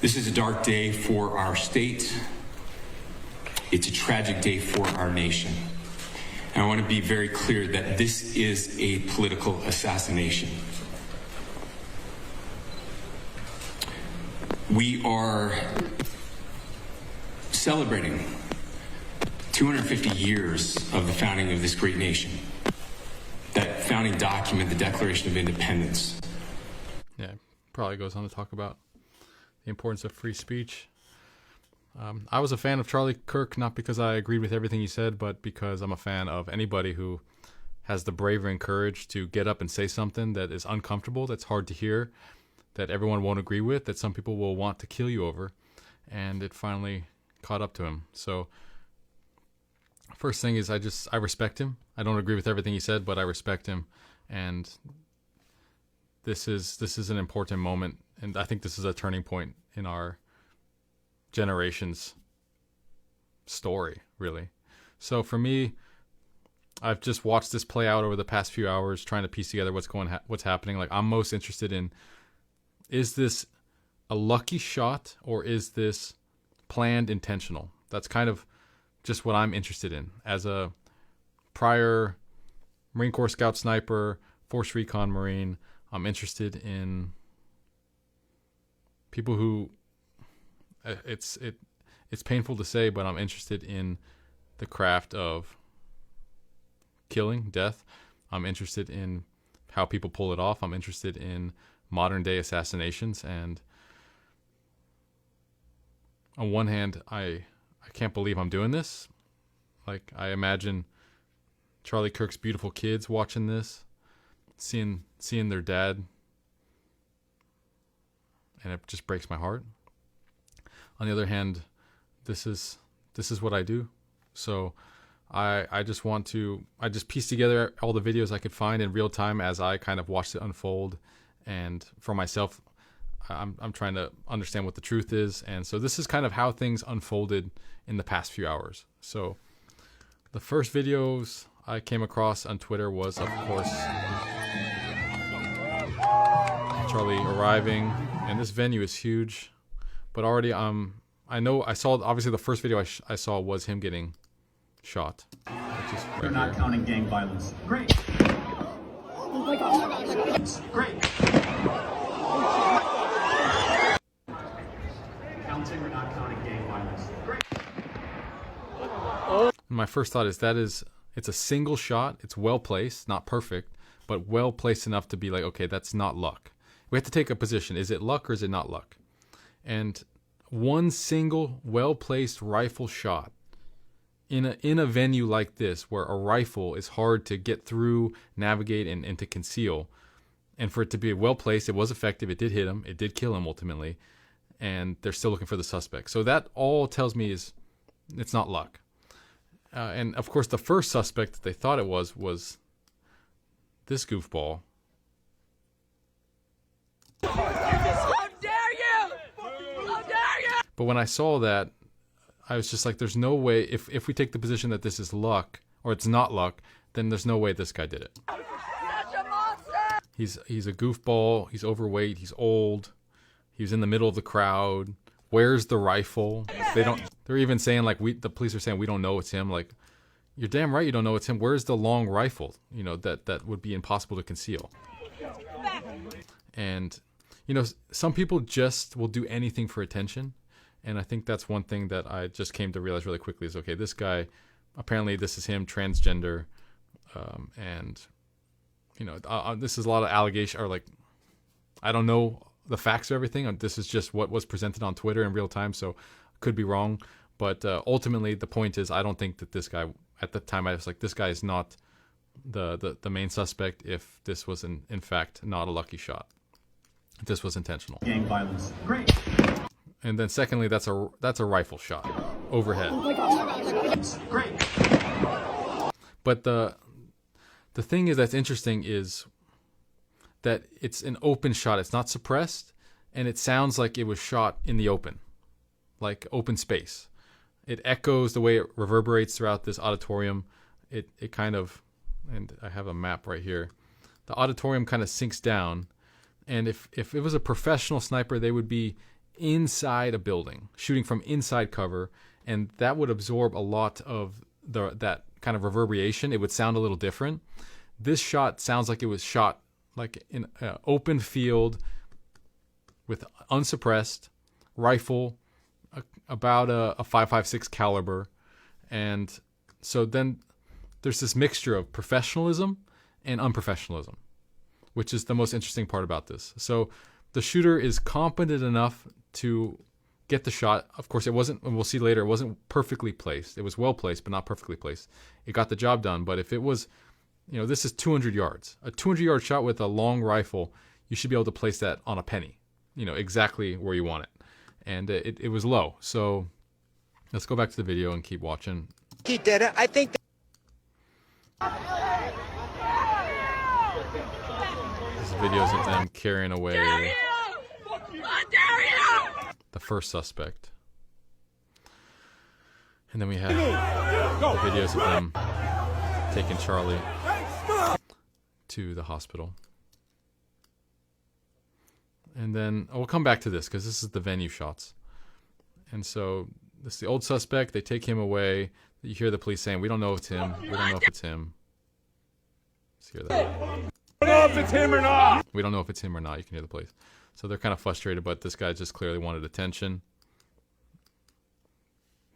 This is a dark day for our state. It's a tragic day for our nation. And I want to be very clear that this is a political assassination. We are celebrating 250 years of the founding of this great nation. That founding document, the Declaration of Independence. Yeah, probably goes on to talk about the importance of free speech. I was a fan of Charlie Kirk, not because I agreed with everything he said, but because I'm a fan of anybody who has the bravery and courage to get up and say something that is uncomfortable, that's hard to hear, that everyone won't agree with, that some people will want to kill you over. And it finally caught up to him. So first thing is I respect him. I don't agree with everything he said, but I respect him. And this is an important moment. And I think this is a turning point in our generation's story, really. So for me, I've just watched this play out over the past few hours, trying to piece together what's happening. Like, I'm most interested in, is this a lucky shot or is this planned, intentional? That's kind of just what I'm interested in. As a prior Marine Corps Scout Sniper, Force Recon Marine, I'm interested in people who, it's painful to say, but I'm interested in the craft of killing, death. I'm interested in how people pull it off. I'm interested in modern day assassinations. And on one hand, I can't believe I'm doing this. Like, I imagine Charlie Kirk's beautiful kids watching this, seeing their dad, and it just breaks my heart. On the other hand, this is what I do. So I just pieced together all the videos I could find in real time as I kind of watched it unfold. And for myself, I'm trying to understand what the truth is. And so this is kind of how things unfolded in the past few hours. So the first videos I came across on Twitter was, of course, Charlie arriving. And this venue is huge. But already, I saw, obviously the first video I saw was him getting shot. Right. You're not counting gang violence. Great. Oh my gosh. Great. Counting or not counting gang violence. Great. My first thought is it's a single shot. It's well placed, not perfect, but well placed enough to be like, okay, that's not luck. We have to take a position. Is it luck or is it not luck? And one single well-placed rifle shot in a venue like this, where a rifle is hard to get through, navigate, and to conceal, and for it to be well-placed, it was effective, it did hit him, it did kill him ultimately, and they're still looking for the suspect. So that all tells me is it's not luck. And of course, the first suspect that they thought it was this goofball. But when I saw that, I was just like, there's no way, if we take the position that this is luck, or it's not luck, then there's no way this guy did it. He's a goofball, he's overweight, he's old, he's in the middle of the crowd. Where's the rifle? They're even saying, like, the police are saying, we don't know it's him. Like, you're damn right you don't know it's him. Where's the long rifle? You know, that would be impossible to conceal. And, you know, some people just will do anything for attention. And I think that's one thing that I just came to realize really quickly is, okay, this guy, apparently this is him, transgender, and, you know, this is a lot of allegation, or like, I don't know the facts of everything. This is just what was presented on Twitter in real time, so could be wrong. But ultimately, the point is, I don't think that this guy, at the time, I was like, this guy is not the main suspect if this was, in fact, not a lucky shot. If this was intentional. Gang violence. Great. And then secondly, that's a rifle shot overhead. Oh my gosh. Great. But the thing is that's interesting is that it's an open shot. It's not suppressed, and it sounds like it was shot in the open, like open space. It echoes the way it reverberates throughout this auditorium. It kind of, and I have a map right here. The auditorium kind of sinks down, and if it was a professional sniper, they would be inside a building, shooting from inside cover, and that would absorb a lot of that kind of reverberation. It would sound a little different. This shot sounds like it was shot like in an open field with unsuppressed rifle, about a .556 caliber, and so then there's this mixture of professionalism and unprofessionalism, which is the most interesting part about this. So the shooter is competent enough to get the shot. Of course, it wasn't, and we'll see later, it wasn't perfectly placed. It was well placed, but not perfectly placed. It got the job done, but if it was, this is 200 yards. A 200-yard shot with a long rifle, you should be able to place that on a penny, exactly where you want it. And it was low. So let's go back to the video and keep watching. He did it. I think. This videos of them carrying away the first suspect. And then we have the videos of them taking Charlie to the hospital. And then we'll come back to this because this is the venue shots. And so this is the old suspect. They take him away. You hear the police saying, "We don't know if it's him. We don't know if it's him." Let's hear that. We don't know if it's him or not. We don't know if it's him or not. You can hear the police. So they're kind of frustrated, but this guy just clearly wanted attention.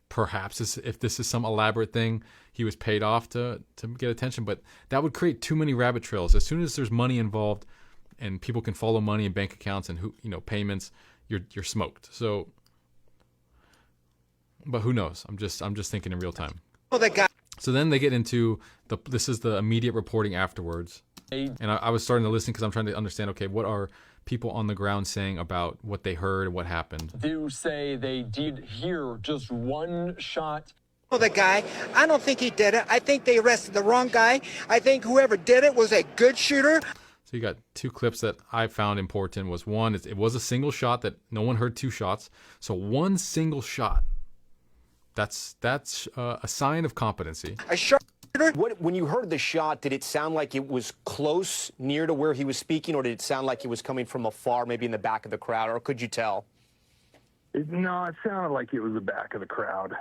Perhaps if this is some elaborate thing, he was paid off to get attention, but that would create too many rabbit trails. As soon as there's money involved and people can follow money in bank accounts and payments, you're smoked. So, but who knows? I'm just thinking in real time. So then they get into this is the immediate reporting afterwards. And I was starting to listen because I'm trying to understand, okay, what are people on the ground saying about what they heard, what happened? Do say they did hear just one shot. The guy, I don't think he did it. I think they arrested the wrong guy. I think whoever did it was a good shooter. So you got two clips that I found important. Was one, it was a single shot that no one heard two shots. So one single shot. That's a sign of competency. A shot. When you heard the shot, did it sound like it was close, near to where he was speaking, or did it sound like it was coming from afar, maybe in the back of the crowd, or could you tell? No, it sounded like it was the back of the crowd,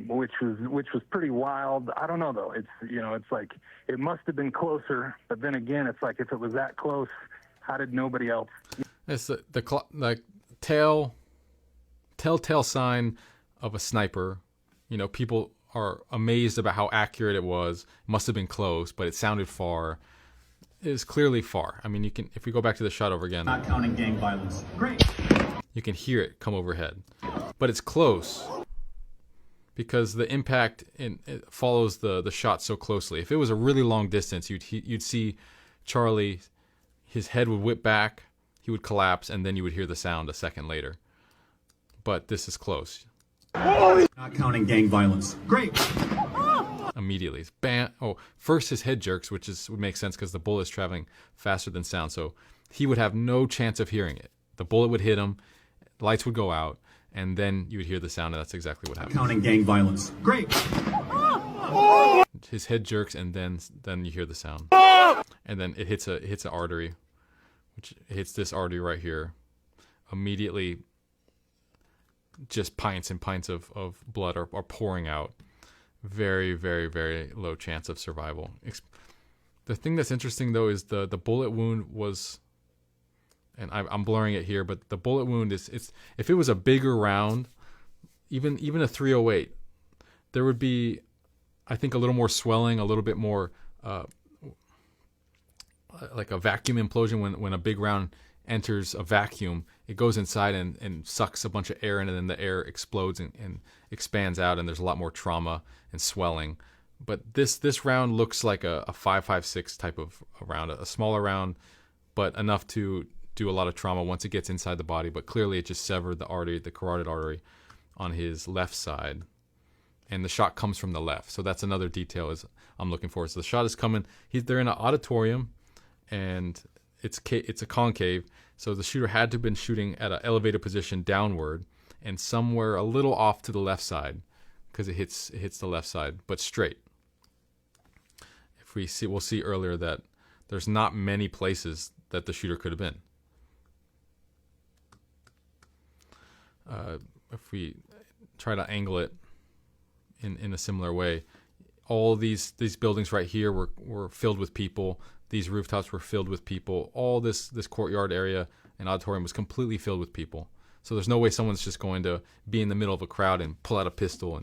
which was pretty wild. I don't know though. It's like it must have been closer, but then again, it's like if it was that close, how did nobody else? It's the telltale sign of a sniper. People are amazed about how accurate it was. It must have been close, but it sounded far. It is clearly far. I mean, you can, if we go back to the shot over again. Not counting gang violence. Great. You can hear it come overhead, but it's close because the impact it follows the shot so closely. If it was a really long distance, you'd see Charlie, his head would whip back, he would collapse, and then you would hear the sound a second later. But this is close. Not counting gang violence. Great. Immediately, it's bam. Oh, first his head jerks, would make sense because the bullet is traveling faster than sound, so he would have no chance of hearing it. The bullet would hit him, lights would go out, and then you would hear the sound, and that's exactly what happened. Counting gang violence. Great. His head jerks, and then you hear the sound, and then it hits an artery, which hits this artery right here. Immediately, just pints and pints of blood are pouring out. Very, very, very low chance of survival. The thing that's interesting though is the bullet wound was, and I'm blurring it here, but the bullet wound is if it was a bigger round, even a .308, there would be, I think, a little more swelling, a little bit more like a vacuum implosion when a big round enters a vacuum. It goes inside and sucks a bunch of air in, and then the air explodes and expands out, and there's a lot more trauma and swelling. But this round looks like a .556 type of round, a smaller round, but enough to do a lot of trauma once it gets inside the body. But clearly it just severed the carotid artery on his left side, and the shot comes from the left. So that's another detail I'm looking for. So the shot is coming. They're in an auditorium, and it's a concave. So the shooter had to have been shooting at an elevated position downward and somewhere a little off to the left side because it hits the left side, but straight. We'll see earlier that there's not many places that the shooter could have been. if we try to angle it in a similar way, all these buildings right here were filled with people. These rooftops were filled with people. All this courtyard area and auditorium was completely filled with people. So there's no way someone's just going to be in the middle of a crowd and pull out a pistol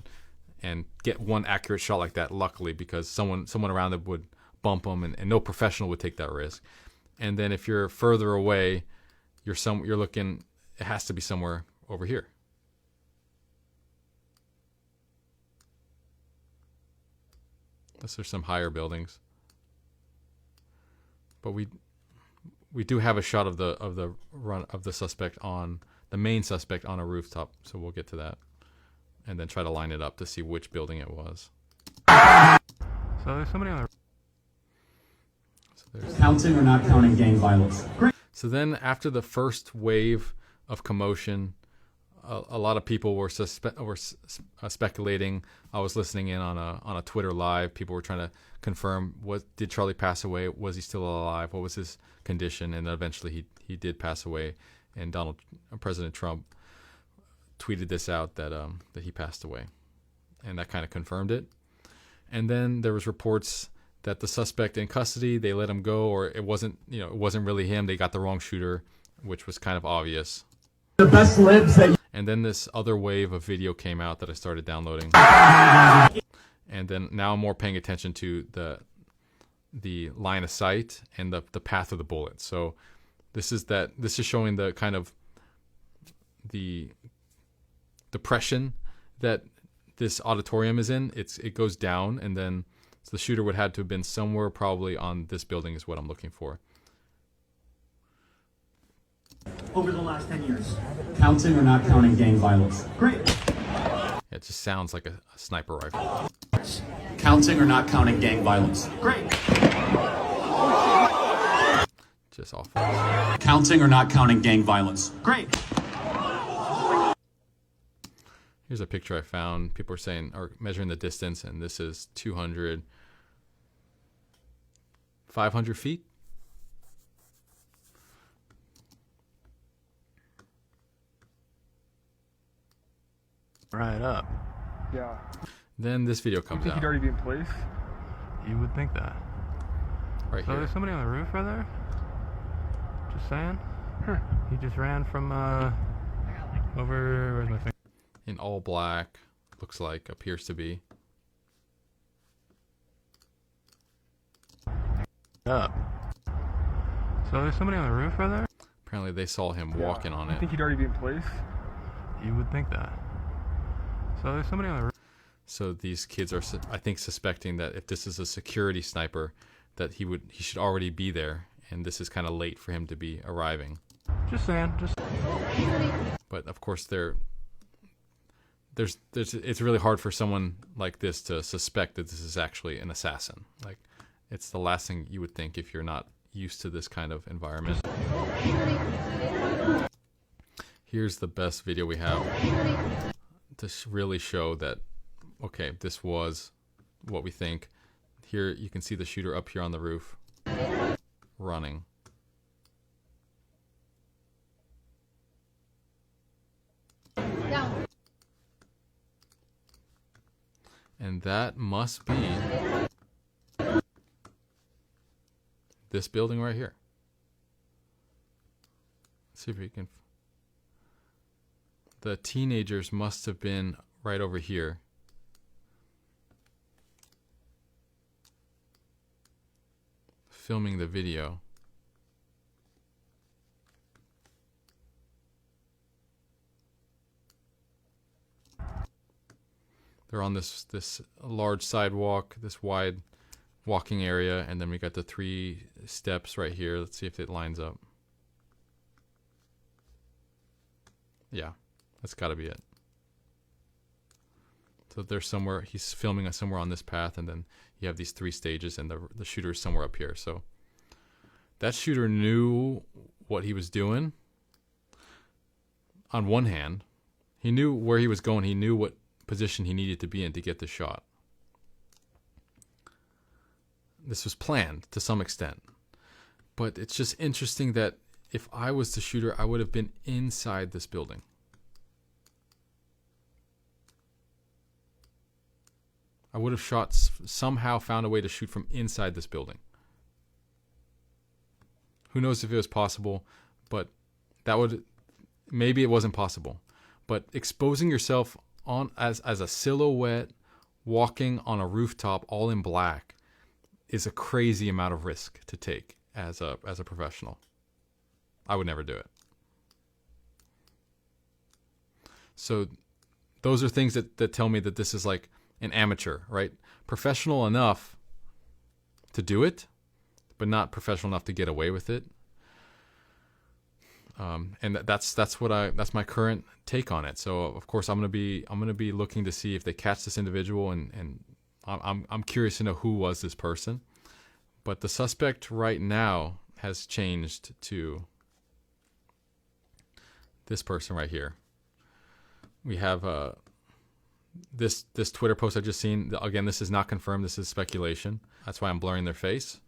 and get one accurate shot like that, luckily, because someone around them would bump them, and no professional would take that risk. And then if you're further away, you're looking, it has to be somewhere over here. Unless there's some higher buildings. But we do have a shot of the suspect on the main suspect on a rooftop, so we'll get to that, and then try to line it up to see which building it was. So there's somebody on the... Counting or not counting gang violence? Great. So then after the first wave of commotion, a lot of people were speculating. I was listening in on a Twitter live. People were trying to confirm, did Charlie pass away? Was he still alive? What was his condition? And eventually he did pass away. And President Trump tweeted this out that he passed away, and that kind of confirmed it. And then there was reports that the suspect in custody, they let him go, or it wasn't really him. They got the wrong shooter, which was kind of obvious. The best libs that. And then this other wave of video came out that I started downloading. And then now I'm more paying attention to the line of sight and the path of the bullet. So this is showing the kind of the depression that this auditorium is in. It goes down, and then so the shooter would have to have been somewhere probably on this building is what I'm looking for. Over the last 10 years. Counting or not counting gang violence? Great. Yeah, it just sounds like a sniper rifle. Counting or not counting gang violence? Great. Just off. Counting or not counting gang violence? Great. Here's a picture I found. People are saying, or measuring the distance, and this is 500 feet. right up. Yeah. Then this video comes You think out. he'd already be in place? You would think that. Right So here. there's somebody on the roof right there? Just saying. He just ran from over, where's my finger? In all black, looks like, appears to be. Up. So there's somebody on the roof right there? Apparently they saw him walking on You it. think he'd already be in place? You would think that. So there's somebody on the roof. So these kids are, I think, suspecting that if this is a security sniper, that he should already be there, and this is kind of late for him to be arriving. Just saying. But of course, it's really hard for someone like this to suspect that this is actually an assassin. Like, it's the last thing you would think if you're not used to this kind of environment. Here's the best video we have to really show that, okay, this was what we think. Here you can see the shooter up here on the roof running. And that must be this building right here. Let's see if we can. The teenagers must have been right over here. Filming the video. They're on this large sidewalk, this wide walking area, and then we got the 3 steps right here. Let's see if it lines up. Yeah, that's got to be it. So there's somewhere, he's filming us somewhere on this path, and then you have these 3 stages, and the shooter is somewhere up here. So that shooter knew what he was doing. On one hand, he knew where he was going. He knew what position he needed to be in to get the shot. This was planned to some extent. But it's just interesting that if I was the shooter, I would have been inside this building. I would have somehow found a way to shoot from inside this building. Who knows if it was possible, but maybe it wasn't possible. But exposing yourself as a silhouette walking on a rooftop all in black is a crazy amount of risk to take as a professional. I would never do it. So those are things that tell me that this is like an amateur, right? Professional enough to do it, but not professional enough to get away with it. And that's my current take on it. So of course I'm gonna be looking to see if they catch this individual, and I'm curious to know who was this person. But the suspect right now has changed to this person right here. We have this Twitter post I just seen. Again, this is not confirmed. This is speculation. That's why I'm blurring their face.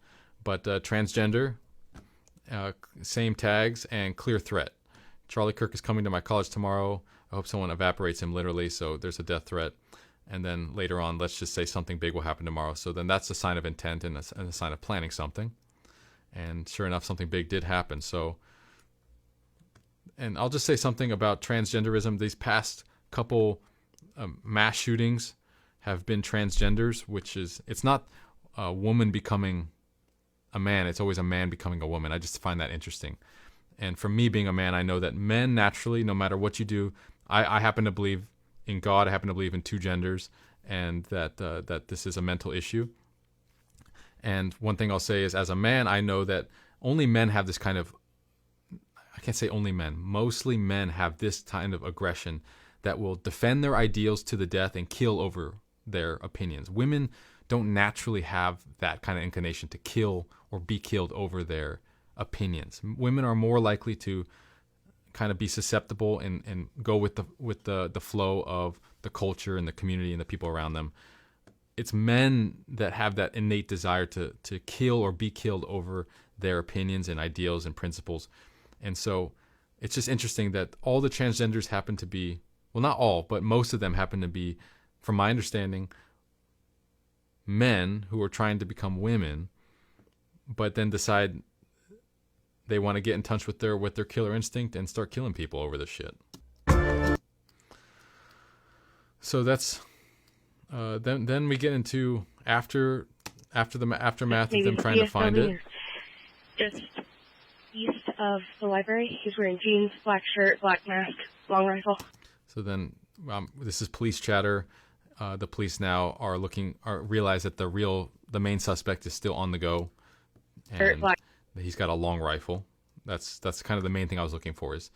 But transgender, same tags, and clear threat. Charlie Kirk is coming to my college tomorrow. I hope someone evaporates him literally, so there's a death threat. And then later on, let's just say something big will happen tomorrow. So then that's a sign of intent and a sign of planning something. And sure enough, something big did happen. So, and I'll just say something about transgenderism. These past couple mass shootings have been transgenders, which is, it's not a woman becoming a man. It's always a man becoming a woman. I just find that interesting. And for me being a man, I know that men naturally, no matter what you do, I happen to believe in God. I happen to believe in two genders, and that this is a mental issue. And one thing I'll say is, as a man, I know that only men have this kind of, I can't say only men, mostly men have this kind of aggression that will defend their ideals to the death and kill over their opinions. Women don't naturally have that kind of inclination to kill or be killed over their opinions. Women are more likely to kind of be susceptible and go with the flow of the culture and the community and the people around them. It's men that have that innate desire to kill or be killed over their opinions and ideals and principles. And so it's just interesting that all the transgenders happen to be, well, not all, but most of them happen to be, from my understanding, men who are trying to become women, but then decide they want to get in touch with their killer instinct and start killing people over this shit. So that's then we get into after the aftermath of them trying to find it. Just east of the library. He's wearing jeans, black shirt, black mask, long rifle. So then this is police chatter. The police now realize that the main suspect is still on the go, and he's got a long rifle. That's kind of the main thing I was looking for. Is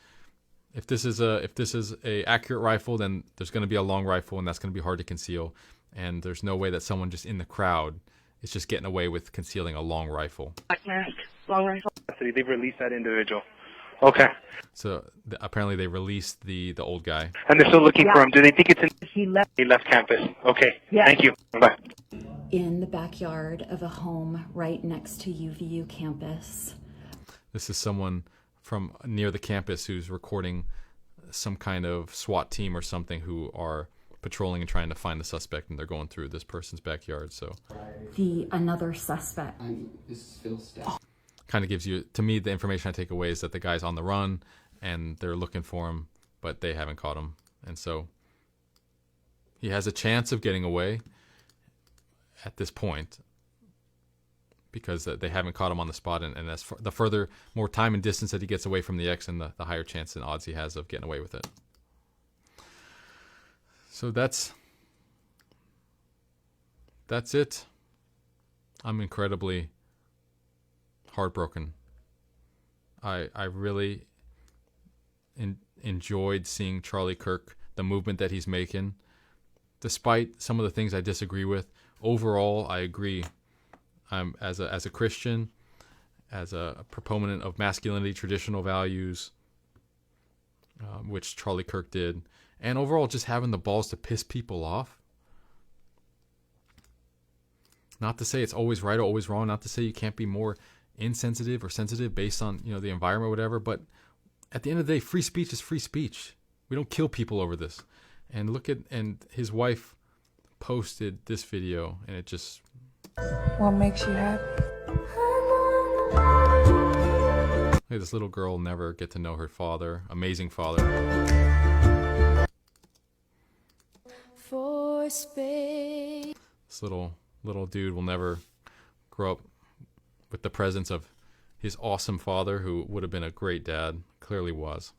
if this is a accurate rifle, then there's going to be a long rifle, and that's going to be hard to conceal. And there's no way that someone just in the crowd is just getting away with concealing a long rifle. Black mask, long rifle. They've released that individual. Okay. So apparently they released the old guy. And they're still looking for him. Do they think he left campus? Okay. Yeah. Thank you. Bye. In the backyard of a home right next to UVU campus. This is someone from near the campus who's recording some kind of SWAT team or something who are patrolling and trying to find the suspect, and they're going through this person's backyard. So another suspect. This is Phil's staff. Kind of gives you, to me, the information I take away is that the guy's on the run and they're looking for him, but they haven't caught him. And so he has a chance of getting away at this point because they haven't caught him on the spot. And as the more time and distance that he gets away from the X, and the higher chance and odds he has of getting away with it. So that's it. I'm incredibly heartbroken. I really enjoyed seeing Charlie Kirk, the movement that he's making, despite some of the things I disagree with. Overall, I agree. As a Christian, as a proponent of masculinity, traditional values, which Charlie Kirk did, and overall just having the balls to piss people off. Not to say it's always right or always wrong. Not to say you can't be more insensitive or sensitive based on the environment or whatever. But at the end of the day, free speech is free speech. We don't kill people over this. And and his wife posted this video, and it just... What makes you happy? Hey, this little girl will never get to know her father. Amazing father. For space. This little dude will never grow up with the presence of his awesome father, who would have been a great dad. Clearly was.